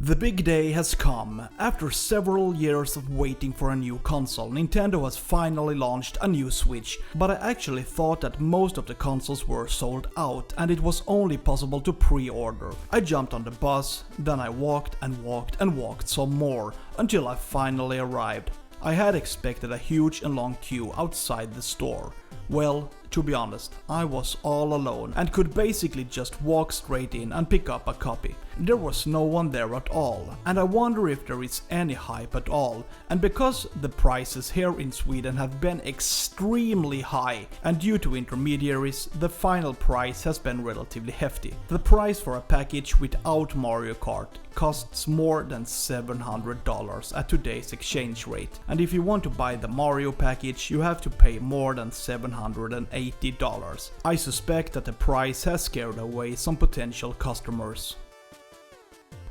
The big day has come. After several years of waiting for a new console, Nintendo has finally launched a new Switch, but I actually thought that most of the consoles were sold out and it was only possible to pre-order. I jumped on the bus, then I walked and walked and walked some more until I finally arrived. I had expected a huge and long queue outside the store. Well, to be honest, I was all alone and could basically just walk straight in and pick up a copy. There was no one there at all, and I wonder if there is any hype at all. And because the prices here in Sweden have been extremely high, and due to intermediaries, the final price has been relatively hefty. The price for a package without Mario Kart costs more than $700 at today's exchange rate, and if you want to buy the Mario package, you have to pay more than $780. I suspect that the price has scared away some potential customers.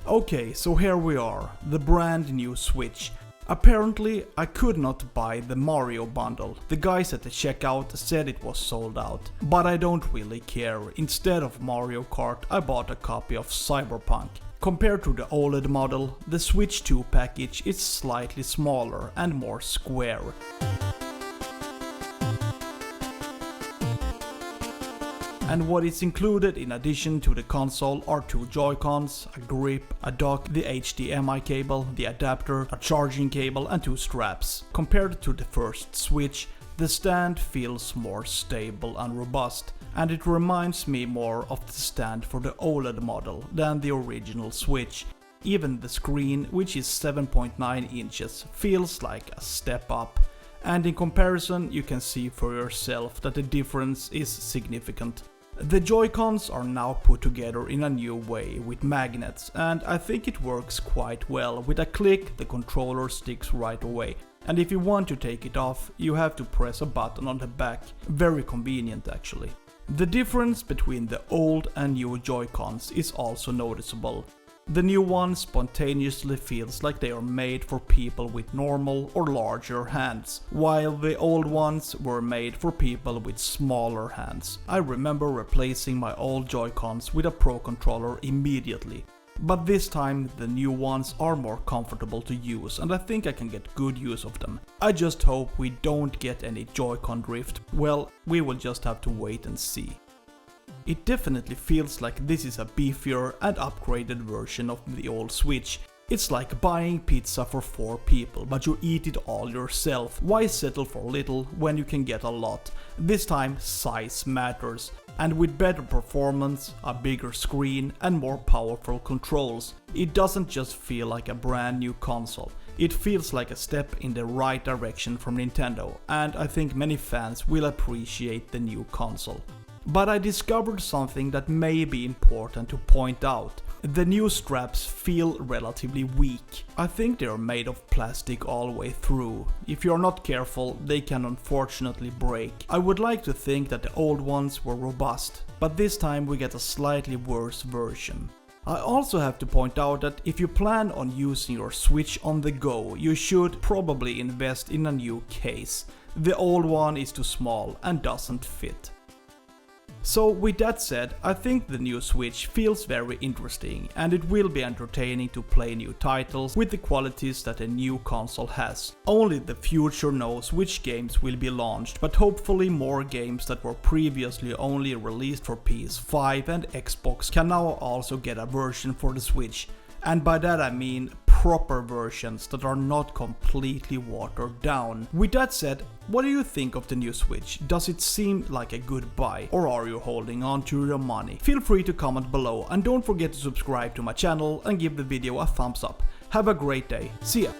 Okay, so here we are, the brand new Switch. Apparently, I could not buy the Mario bundle. The guys at the checkout said it was sold out, but I don't really care. Instead of Mario Kart, I bought a copy of Cyberpunk. Compared to the OLED model, the Switch 2 package is slightly smaller and more square. And what is included in addition to the console are two Joy-Cons, a grip, a dock, the HDMI cable, the adapter, a charging cable and two straps. Compared to the first Switch, the stand feels more stable and robust, and it reminds me more of the stand for the OLED model than the original Switch. Even the screen, which is 7.9 inches, feels like a step up. And in comparison, you can see for yourself that the difference is significant. The Joy-Cons are now put together in a new way with magnets, and I think it works quite well. With a click, the controller sticks right away, and if you want to take it off, you have to press a button on the back. Very convenient actually. The difference between the old and new Joy-Cons is also noticeable. The new one spontaneously feels like they are made for people with normal or larger hands, while the old ones were made for people with smaller hands. I remember replacing my old Joy-Cons with a Pro Controller immediately. But this time the new ones are more comfortable to use and I think I can get good use of them. I just hope we don't get any Joy-Con drift. Well, we will just have to wait and see. It definitely feels like this is a beefier and upgraded version of the old Switch. It's like buying pizza for 4 people, but you eat it all yourself. Why settle for little when you can get a lot? This time size matters. And with better performance, a bigger screen and more powerful controls, it doesn't just feel like a brand new console. It feels like a step in the right direction from Nintendo, and I think many fans will appreciate the new console. But I discovered something that may be important to point out. The new straps feel relatively weak. I think they are made of plastic all the way through. If you're not careful, they can unfortunately break. I would like to think that the old ones were robust, but this time we get a slightly worse version. I also have to point out that if you plan on using your Switch on the go, you should probably invest in a new case. The old one is too small and doesn't fit. So with that said, I think the new Switch feels very interesting and it will be entertaining to play new titles with the qualities that a new console has. Only the future knows which games will be launched, but hopefully more games that were previously only released for PS5 and Xbox can now also get a version for the Switch. And by that I mean proper versions that are not completely watered down. With that said, what do you think of the new Switch? Does it seem like a good buy, or are you holding on to your money? Feel free to comment below and don't forget to subscribe to my channel and give the video a thumbs up. Have a great day. See ya!